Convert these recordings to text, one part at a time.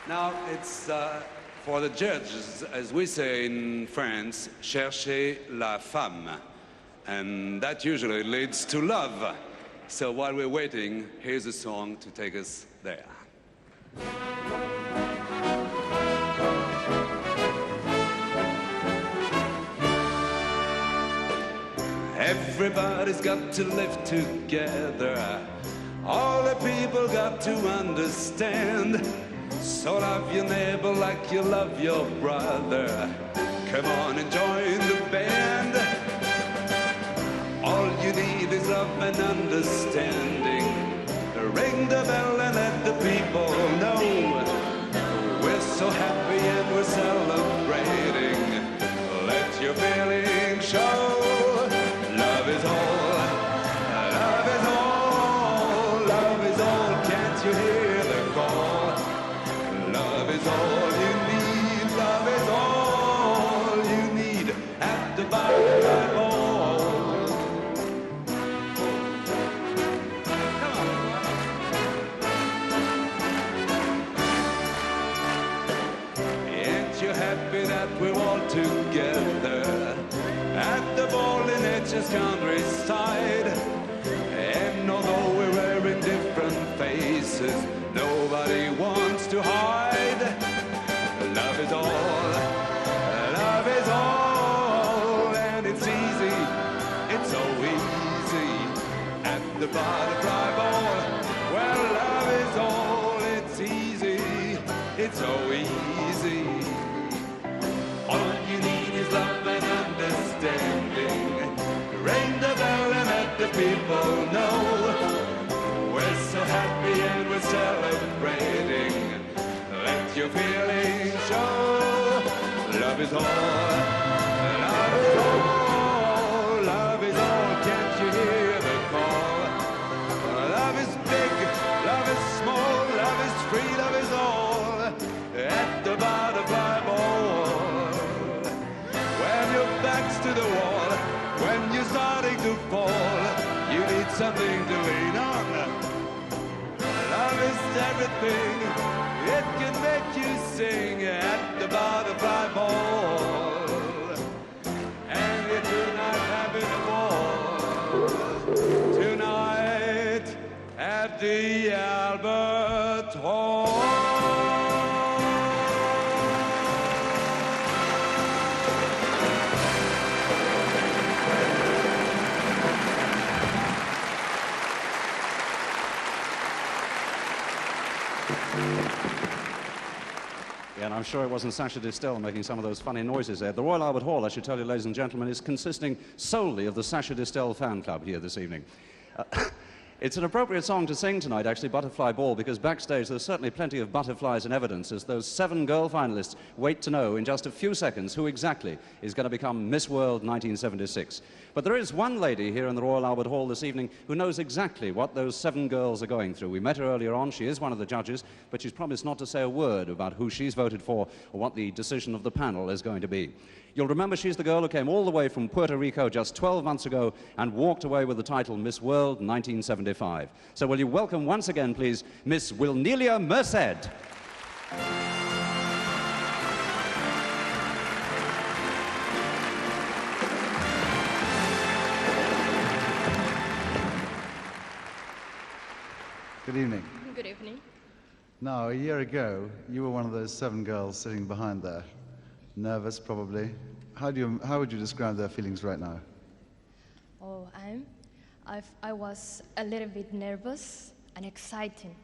Now, it's for the judges, as we say in France, chercher la femme. And that usually leads to love. So while we're waiting, here's a song to take us there. Everybody's got to live together. All the people got to understand. So love your neighbor like you love your brother. Come on and join the band. All you need is love and understanding. Ring the bell and let the people know we're so happy and we're celebrating. Let your feelings show. Love is all. Love is all. Love is all. Can't you hear the call? Love is all you need. Love is all you need at the Bible. Happy that we're all together at the ball in Etches countryside. And although we're wearing different faces, nobody wants to hide. Love is all, love is all, and it's easy, it's so easy at the butterfly ball. Well, love is all, it's easy, it's so easy. All you need is love and understanding. Ring the bell and let the people know we're so happy and we're celebrating. Let your feelings show. Love is all. Love is all. Love is all. Can't you hear the call? Love is big. Love is small. Love is free. Love is all at the butterfly ball. To the wall, when you're starting to fall, you need something to lean on. Love is everything, it can make you sing at the butterfly ball. And you're tonight having a ball, tonight at the Albert Hall. Yeah, and I'm sure it wasn't Sacha Distel making some of those funny noises there. The Royal Albert Hall, I should tell you, ladies and gentlemen, is consisting solely of the Sacha Distel fan club here this evening. It's an appropriate song to sing tonight, actually, Butterfly Ball, because backstage there's certainly plenty of butterflies in evidence as those 7 girl finalists wait to know in just a few seconds who exactly is going to become Miss World 1976. But there is one lady here in the Royal Albert Hall this evening who knows exactly what those 7 girls are going through. We met her earlier on. She is one of the judges, but she's promised not to say a word about who she's voted for or what the decision of the panel is going to be. You'll remember she's the girl who came all the way from Puerto Rico just 12 months ago and walked away with the title Miss World 1975. So will you welcome once again, please, Miss Wilnelia Merced. Good evening. Good evening. Now, a year ago, you were one of those 7 girls sitting behind there. Nervous, probably. How would you describe their feelings right now? Oh, I was a little bit nervous and exciting,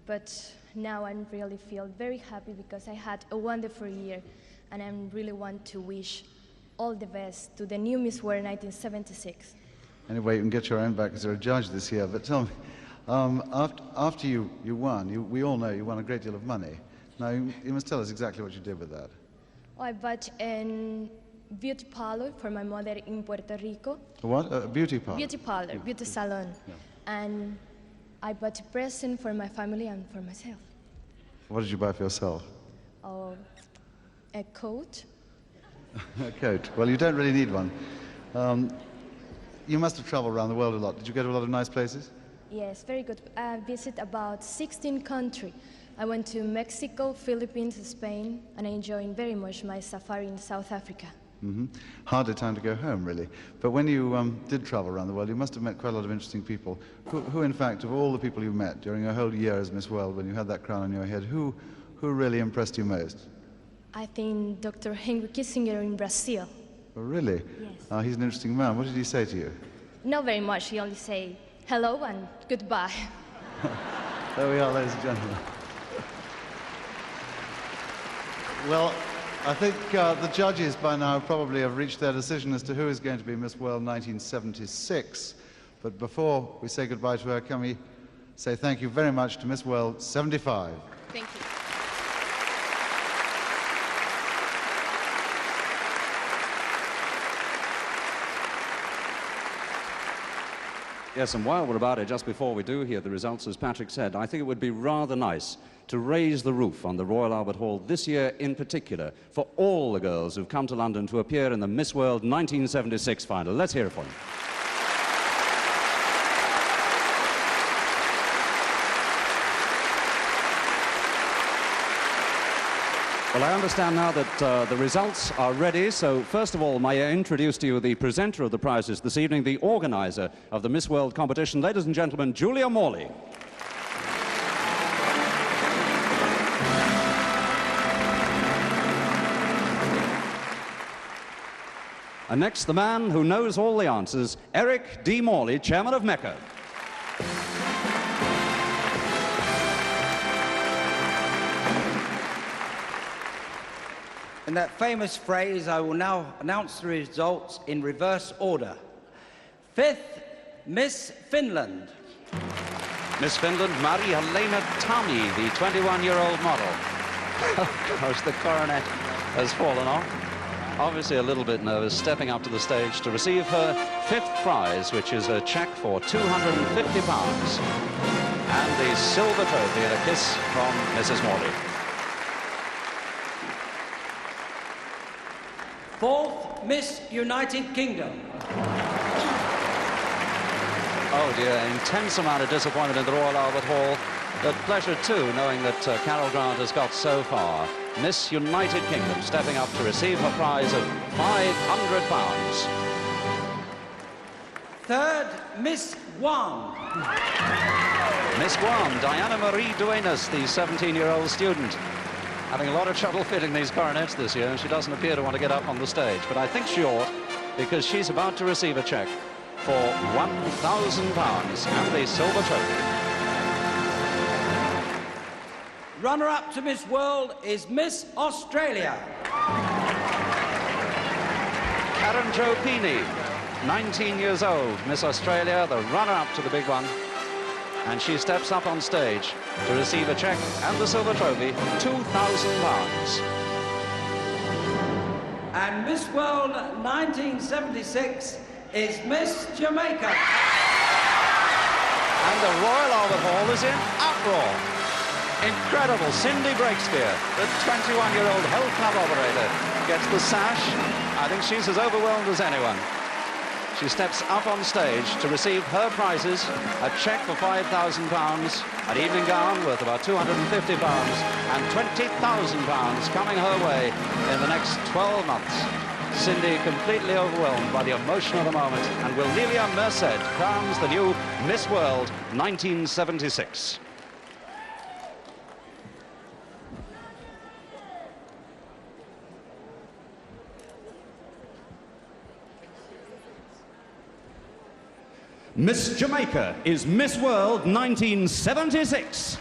but now I really feel very happy because I had a wonderful year, and I really want to wish all the best to the new Miss World 1976. Anyway, you can get your own back because you're a judge this year, but tell me, after you won, we all know you won a great deal of money. Now, you must tell us exactly what you did with that. Oh, I bought a beauty parlor for my mother in Puerto Rico. What? A beauty parlor? Beauty parlor, yeah. Beauty salon. Yeah. And I bought a present for my family and for myself. What did you buy for yourself? Oh, a coat. A coat. Well, you don't really need one. You must have traveled around the world a lot. Did you go to a lot of nice places? Yes, very good. I visit about 16 countries I went to Mexico, Philippines, Spain, and I enjoyed very much my safari in South Africa. Hardly time to go home, really. But when you did travel around the world, you must have met quite a lot of interesting people. Who, in fact, of all the people you met during a whole year as Miss World, when you had that crown on your head, who really impressed you most? I think Dr. Henry Kissinger in Brazil. Oh, really? Yes. He's an interesting man. What did he say to you? Not very much. He only said hello and goodbye. There we are, ladies and gentlemen. Well, I think the judges by now probably have reached their decision as to who is going to be Miss World 1976. But before we say goodbye to her, can we say thank you very much to Miss World 75. Thank you. Yes, and while we're about it, just before we do hear the results, as Patrick said, I think it would be rather nice to raise the roof on the Royal Albert Hall this year in particular for all the girls who've come to London to appear in the Miss World 1976 final. Let's hear it for them. Well, I understand now that the results are ready, so first of all, may I introduce to you the presenter of the prizes this evening, the organizer of the Miss World competition, ladies and gentlemen, Julia Morley. And next, the man who knows all the answers, Eric D. Morley, chairman of Mecca. In that famous phrase, I will now announce the results in reverse order. 5th, Miss Finland. Miss Finland, Mari-Helena Tami, the 21-year-old model. Of course, the coronet has fallen off. Obviously a little bit nervous, stepping up to the stage to receive her 5th prize, which is a cheque for £250 and the silver trophy and a kiss from Mrs. Morley. 4th, Miss United Kingdom. Oh dear, intense amount of disappointment in the Royal Albert Hall, but pleasure too, knowing that Carol Grant has got so far. Miss United Kingdom stepping up to receive her prize of £500. 3rd, Miss Guam. Miss Guam, Diana Marie Duenas, the 17-year-old student. Having a lot of trouble fitting these coronets this year, and she doesn't appear to want to get up on the stage. But I think she ought, because she's about to receive a cheque for £1,000 and the silver trophy. Runner-up to Miss World is Miss Australia. Karen Jo Pini, 19 years old, Miss Australia, the runner-up to the big one. And she steps up on stage to receive a cheque and the silver trophy, £2,000. And Miss World 1976 is Miss Jamaica. And the Royal Albert Hall is in uproar. Incredible. Cindy Breakspear, the 21-year-old health club operator, gets the sash. I think she's as overwhelmed as anyone. She steps up on stage to receive her prizes, a cheque for £5,000, an evening gown worth about £250, and £20,000 coming her way in the next 12 months. Cindy completely overwhelmed by the emotion of the moment, and Wilnelia Merced crowns the new Miss World 1976. Miss Jamaica is Miss World 1976.